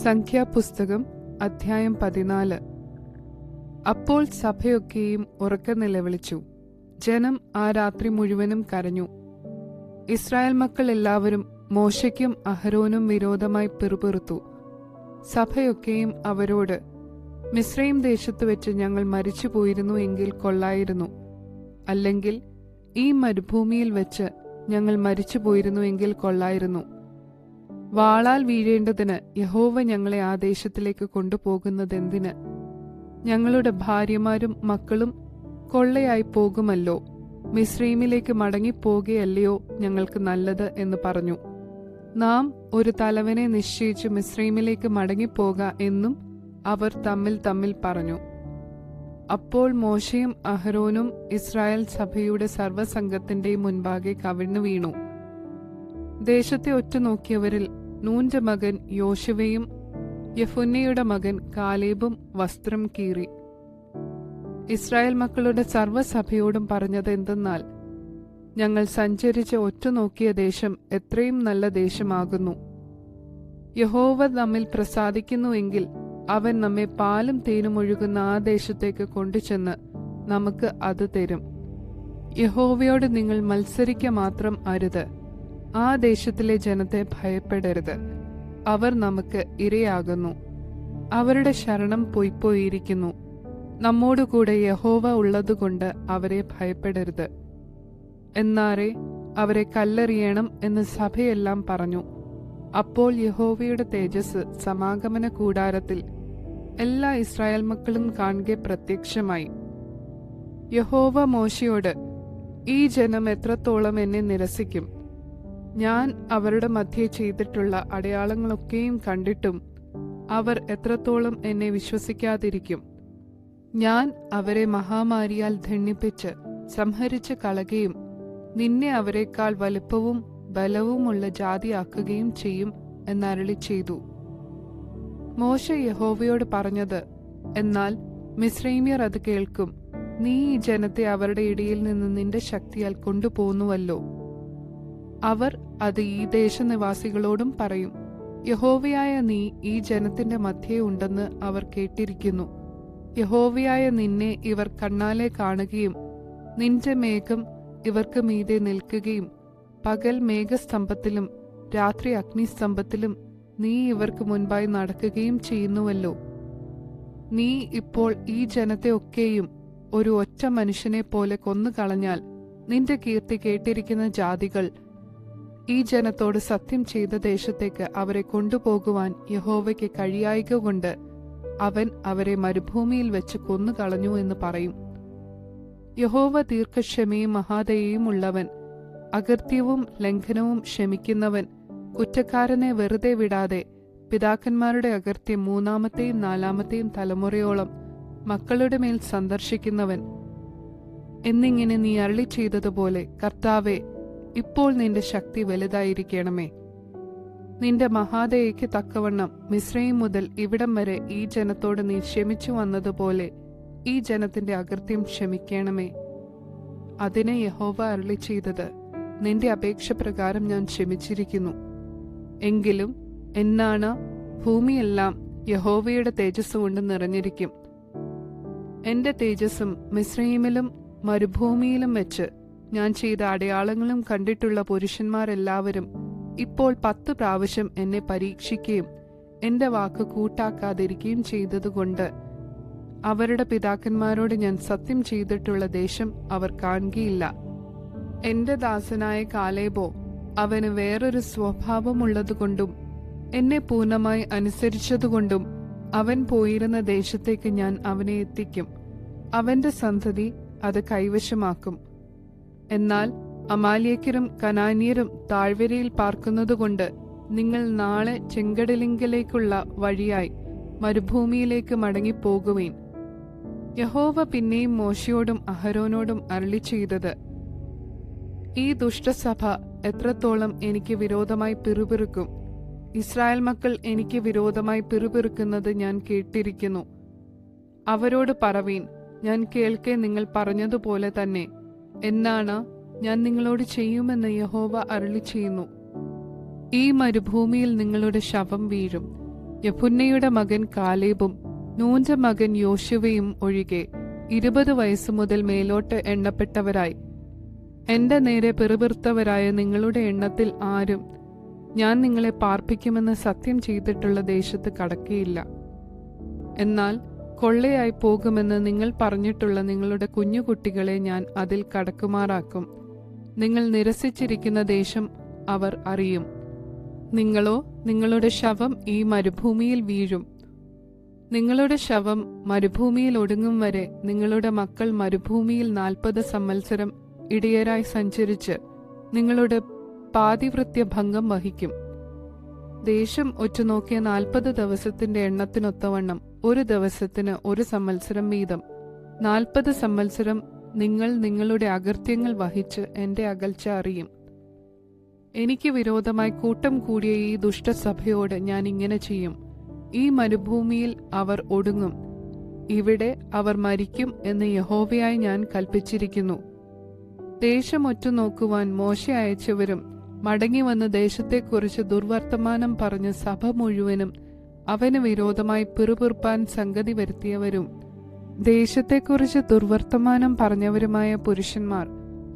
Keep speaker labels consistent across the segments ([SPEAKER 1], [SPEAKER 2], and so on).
[SPEAKER 1] സംഖ്യാപുസ്തകം അധ്യായം 14. അപ്പോൾ സഭയൊക്കെയും ഉറക്കെ നിലവിളിച്ചു. ജനം ആ രാത്രി മുഴുവനും കരഞ്ഞു. ഇസ്രായേൽ മക്കൾ എല്ലാവരും മോശയ്ക്കും അഹരോനും വിരോധമായി പിറുപിറുത്തു. സഭയൊക്കെയും അവരോട്, മിസ്രയീം ദേശത്ത് വെച്ച് ഞങ്ങൾ മരിച്ചു പോയിരുന്നു എങ്കിൽ കൊള്ളായിരുന്നു, അല്ലെങ്കിൽ ഈ മരുഭൂമിയിൽ വെച്ച് ഞങ്ങൾ മരിച്ചു പോയിരുന്നു എങ്കിൽ കൊള്ളായിരുന്നു. വാളാൽ വീഴേണ്ടതിന് യഹോവ ഞങ്ങളെ ആ ദേശത്തിലേക്ക് കൊണ്ടുപോകുന്നതെന്തിന്? ഞങ്ങളുടെ ഭാര്യമാരും മക്കളും കൊള്ളയായി പോകുമല്ലോ. മിസ്രയീമിലേക്ക് മടങ്ങിപ്പോകുകയല്ലയോ ഞങ്ങൾക്ക് നല്ലത് എന്ന് പറഞ്ഞു. നാം ഒരു തലവനെ നിശ്ചയിച്ച് മിസ്രയീമിലേക്ക് മടങ്ങിപ്പോക എന്നും അവർ തമ്മിൽ പറഞ്ഞു. അപ്പോൾ മോശയും അഹരോനും ഇസ്രായേൽ സഭയുടെ സർവ്വസംഘത്തിന്റെയും മുൻപാകെ കവിണ്ണു വീണു. ദേശത്തെ ഒറ്റുനോക്കിയവരിൽ നൂന്റെ മകൻ യോശുവയും യെഫുന്നെയുടെ മകൻ കാലേബും വസ്ത്രം കീറി. ഇസ്രായേൽ മക്കളുടെ സർവ്വസഭയോടും പറഞ്ഞത് എന്തെന്നാൽ, ഞങ്ങൾ സഞ്ചരിച്ച് ഒറ്റുനോക്കിയ ദേശം എത്രയും നല്ല ദേശമാകുന്നു. യഹോവ നമ്മിൽ പ്രസാദിക്കുന്നുവെങ്കിൽ അവൻ നമ്മെ പാലും തേനും ഒഴുകുന്ന ആ ദേശത്തേക്ക് കൊണ്ടുചെന്ന് നമുക്ക് അത് തരും. യഹോവയോട് നിങ്ങൾ മത്സരിക്ക മാത്രം അരുത്. ആ ദേശത്തിലെ ജനത്തെ ഭയപ്പെടരുത്. അവർ നമുക്ക് ഇരയാകുന്നു. അവരുടെ ശരണം പൊയ്പോയിരിക്കുന്നു. നമ്മോടുകൂടെ യഹോവ ഉള്ളതുകൊണ്ട് അവരെ ഭയപ്പെടരുത്. എന്നാരെ അവരെ കല്ലെറിയണം എന്ന് സഭയെല്ലാം പറഞ്ഞു. അപ്പോൾ യഹോവയുടെ തേജസ് സമാഗമന കൂടാരത്തിൽ എല്ലാ ഇസ്രായേൽ മക്കളും കാണെ പ്രത്യക്ഷമായി. യഹോവ മോശയോട്, ഈ ജനം എത്രത്തോളം എന്നെ നിരസിക്കും? ഞാൻ അവരുടെ മധ്യേ ചെയ്തിട്ടുള്ള അടയാളങ്ങളൊക്കെയും കണ്ടിട്ടും അവർ എത്രത്തോളം എന്നെ വിശ്വസിക്കാതിരിക്കും? ഞാൻ അവരെ മഹാമാരിയാൽ ധന്യപ്പിച്ച് സംഹരിച്ച് കളയുകയും നിന്നെ അവരെക്കാൾ വലുപ്പവും ബലവുമുള്ള ജാതിയാക്കുകയും ചെയ്യും എന്നരുളി ചെയ്തു. മോശ യഹോവയോട് പറഞ്ഞത്, എന്നാൽ മിസ്രയീമ്യർ അത് കേൾക്കും. നീ ഈ ജനത്തെ അവരുടെ ഇടയിൽ നിന്ന് നിന്റെ ശക്തിയാൽ കൊണ്ടുപോകുന്നുവല്ലോ. അവർ അത് ഈ ദേശനിവാസികളോടും പറയും. യഹോവയായ നീ ഈ ജനത്തിന്റെ മധ്യേ ഉണ്ടെന്ന് അവർ കേട്ടിരിക്കുന്നു. യഹോവയായ നിന്നെ ഇവർ കണ്ണാലെ കാണുകയും നിന്റെ മേഘം ഇവർക്ക് മീതെ നിൽക്കുകയും പകൽ മേഘസ്തംഭത്തിലും രാത്രി അഗ്നിസ്തംഭത്തിലും നീ ഇവർക്ക് മുൻപായി നടക്കുകയും ചെയ്യുന്നുവല്ലോ. നീ ഇപ്പോൾ ഈ ജനത്തെ ഒക്കെയും ഒരു ഒറ്റ മനുഷ്യനെ പോലെ കൊന്നുകളഞ്ഞാൽ നിന്റെ കീർത്തി കേട്ടിരിക്കുന്ന ജാതികൾ ഈ ജനത്തോട് സത്യം ചെയ്ത ദേശത്തേക്ക് അവരെ കൊണ്ടുപോകുവാൻ യഹോവയ്ക്ക് കഴിയായ്ക കൊണ്ട് അവൻ അവരെ മരുഭൂമിയിൽ വെച്ച് കൊന്നുകളഞ്ഞു എന്ന് പറയും. യഹോവ ദീർഘക്ഷമയും മഹാദയയും ഉള്ളവൻ, അകൃത്യവും ലംഘനവും ക്ഷമിക്കുന്നവൻ, കുറ്റക്കാരനെ വെറുതെ വിടാതെ പിതാക്കന്മാരുടെ അകൃത്യം മൂന്നാമത്തെയും നാലാമത്തെയും തലമുറയോളം മക്കളുടെ മേൽ സന്ദർശിക്കുന്നവൻ എന്നിങ്ങനെ നീ അരുളി ചെയ്തതുപോലെ, കർത്താവേ, ഇപ്പോൾ നിന്റെ ശക്തി വലുതായിരിക്കണമേ. നിന്റെ മഹാദയയ്ക്ക് തക്കവണ്ണം മിസ്രയീം മുതൽ ഇവിടം വരെ ഈ ജനത്തോട് നീ ക്ഷമിച്ചു വന്നതുപോലെ ഈ ജനത്തിന്റെ അകൃത്യം ക്ഷമിക്കണമേ. അതിനെ യഹോവ അരുളി ചെയ്തത്, നിന്റെ അപേക്ഷ പ്രകാരം ഞാൻ ക്ഷമിച്ചിരിക്കുന്നു. എങ്കിലും എന്നാണ് ഭൂമിയെല്ലാം യഹോവയുടെ തേജസ് കൊണ്ട് നിറഞ്ഞിരിക്കും. എന്റെ തേജസ്സും മിസ്രയീമിലും മരുഭൂമിയിലും വെച്ച് ഞാൻ ചെയ്ത അടയാളങ്ങളും കണ്ടിട്ടുള്ള പുരുഷന്മാരെല്ലാവരും ഇപ്പോൾ 10 പ്രാവശ്യം എന്നെ പരീക്ഷിക്കുകയും എന്റെ വാക്ക് കൂട്ടാക്കാതിരിക്കുകയും ചെയ്തതുകൊണ്ട് അവരുടെ പിതാക്കന്മാരോട് ഞാൻ സത്യം ചെയ്തിട്ടുള്ള ദേശം അവർ കാണുകയില്ല. എന്റെ ദാസനായ കാലേബോ അവന് വേറൊരു സ്വഭാവമുള്ളതുകൊണ്ടും എന്നെ പൂർണ്ണമായി അനുസരിച്ചതുകൊണ്ടും അവൻ പോയിരുന്ന ദേശത്തേക്ക് ഞാൻ അവനെ എത്തിക്കും. അവന്റെ സന്തതി അത് കൈവശമാക്കും. എന്നാൽ അമാലേക്യരും കനാന്യരും താഴ്വരയിൽ പാർക്കുന്നതുകൊണ്ട് നിങ്ങൾ നാളെ ചെങ്കടലിങ്കലേക്കുള്ള വഴിയായി മരുഭൂമിയിലേക്ക് മടങ്ങിപ്പോകുവേൻ. യഹോവ പിന്നെയും മോശയോടും അഹരോനോടും അരുളി ചെയ്തത്, ഈ ദുഷ്ടസഭ എത്രത്തോളം എനിക്ക് വിരോധമായി പിറുപിറുക്കും. ഇസ്രായേൽ മക്കൾ എനിക്ക് വിരോധമായി പിറുപിറുക്കുന്നത് ഞാൻ കേട്ടിരിക്കുന്നു. അവരോട് പറവീൻ, ഞാൻ കേൾക്കെ നിങ്ങൾ പറഞ്ഞതുപോലെ തന്നെ എന്നാണ് ഞാൻ നിങ്ങളോട് ചെയ്യുമെന്ന് യഹോവ അരുളി ചെയ്യുന്നു. ഈ മരുഭൂമിയിൽ നിങ്ങളുടെ ശവം വീഴും. യെഫുന്നെയുടെ മകൻ കാലേബും നൂന്റെ മകൻ യോശുവയും ഒഴികെ 20 വയസ്സു മുതൽ മേലോട്ട് എണ്ണപ്പെട്ടവരായി എന്റെ നേരെ പിറുപിറുത്തവരായ നിങ്ങളുടെ എണ്ണത്തിൽ ആരും ഞാൻ നിങ്ങളെ പാർപ്പിക്കുമെന്ന് സത്യം ചെയ്തിട്ടുള്ള ദേശത്ത് കടക്കുകയില്ല. എന്നാൽ കൊള്ളയായി പോകുമെന്ന് നിങ്ങൾ പറഞ്ഞിട്ടുള്ള നിങ്ങളുടെ കുഞ്ഞുകുട്ടികളെ ഞാൻ അതിൽ കടക്കുമാറാക്കും. നിങ്ങൾ നിരസിച്ചിരിക്കുന്ന ദേശം അവർ അറിയും. നിങ്ങളോ നിങ്ങളുടെ ശവം ഈ മരുഭൂമിയിൽ വീഴും. നിങ്ങളുടെ ശവം മരുഭൂമിയിൽ ഒടുങ്ങും വരെ നിങ്ങളുടെ മക്കൾ മരുഭൂമിയിൽ 40 സംവത്സരം ഇടയരായി സഞ്ചരിച്ച് നിങ്ങളുടെ പാതിവൃത്യഭംഗം വഹിക്കും. ദേശം ഒറ്റുനോക്കിയ 40 ദിവസത്തിന്റെ എണ്ണത്തിനൊത്തവണ്ണം ഒരു ദിവസത്തിന് 1 സംവത്സരം വീതം 40 സംവത്സരം നിങ്ങൾ നിങ്ങളുടെ അകൃത്യങ്ങൾ വഹിച്ച് എന്റെ അകൽച്ച അറിയും. എനിക്ക് വിരോധമായി കൂട്ടം കൂടിയ ഈ ദുഷ്ടസഭയോട് ഞാൻ ഇങ്ങനെ ചെയ്യും. ഈ മരുഭൂമിയിൽ അവർ ഒടുങ്ങും, ഇവിടെ അവർ മരിക്കും എന്ന് യഹോവയായി ഞാൻ കൽപ്പിച്ചിരിക്കുന്നു. ദേശം ഒറ്റുനോക്കുവാൻ മോശെ അയച്ചവരും മടങ്ങിവന്ന് ദേശത്തെക്കുറിച്ച് ദുർവർത്തമാനം പറഞ്ഞ് സഭ മുഴുവനും അവന് വിരോധമായി പിറുപിറുപ്പാൻ സംഗതി വരുത്തിയവരും ദേശത്തെക്കുറിച്ച് ദുർവർത്തമാനം പറഞ്ഞവരുമായ പുരുഷന്മാർ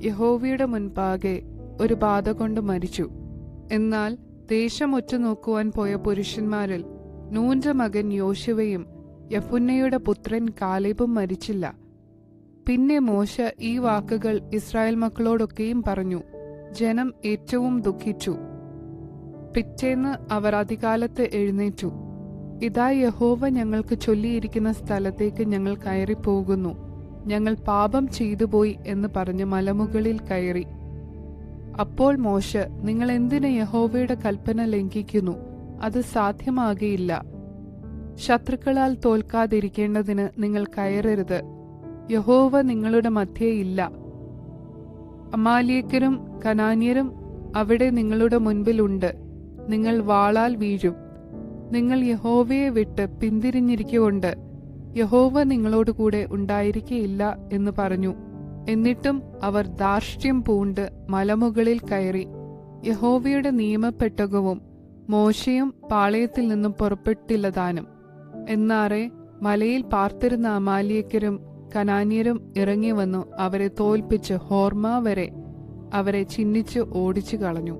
[SPEAKER 1] യഹോവയുടെ മുൻപാകെ ഒരു ബാധ കൊണ്ട് മരിച്ചു. എന്നാൽ ദേശം ഒറ്റുനോക്കുവാൻ പോയ പുരുഷന്മാരിൽ നൂന്റെ മകൻ യോശുവയും യെഫുന്നെയുടെ പുത്രൻ കാലേബും മരിച്ചില്ല. പിന്നെ മോശ ഈ വാക്കുകൾ ഇസ്രായേൽ മക്കളോടൊക്കെയും പറഞ്ഞു. ജനം ഏറ്റവും ദുഃഖിച്ചു. പിറ്റേന്ന് അവർ അതികാലത്ത് എഴുന്നേറ്റു. ഇതാ യഹോവ ഞങ്ങൾക്ക് ചൊല്ലിയിരിക്കുന്ന സ്ഥലത്തേക്ക് ഞങ്ങൾ കയറിപ്പോകുന്നു. ഞങ്ങൾ പാപം ചെയ്തുപോയി എന്ന് പറഞ്ഞ് മലമുകളിൽ കയറി. അപ്പോൾ മോശ, നിങ്ങൾ എന്തിന് യഹോവയുടെ കൽപ്പന ലംഘിക്കുന്നു? അത് സാധ്യമാകയില്ല. ശത്രുക്കളാൽ തോൽക്കാതിരിക്കേണ്ടതിന് നിങ്ങൾ കയറരുത്. യഹോവ നിങ്ങളുടെ മധ്യേ ഇല്ല. അമാലേക്യരും കനാന്യരും അവിടെ നിങ്ങളുടെ മുൻപിലുണ്ട്. നിങ്ങൾ വാളാൽ വീഴും. നിങ്ങൾ യഹോവയെ വിട്ട് പിന്തിരിഞ്ഞിരിക്കൊണ്ട് യഹോവ നിങ്ങളോടുകൂടെ ഉണ്ടായിരിക്കയില്ല എന്ന് പറഞ്ഞു. എന്നിട്ടും അവർ ധാർഷ്ട്യം പൂണ്ട് മലമുകളിൽ കയറി. യഹോവയുടെ നിയമപ്പെട്ടകവും മോശയും പാളയത്തിൽ നിന്നും പുറപ്പെട്ടില്ലതാനും. എന്നാറെ മലയിൽ പാർത്തിരുന്ന അമാലേക്യരും കനാന്യരും ഇറങ്ങി വന്നു അവരെ തോൽപ്പിച്ച് ഹോർമ വരെ അവരെ ചിഹ്നിച്ച് ഓടിച്ചു കളഞ്ഞു.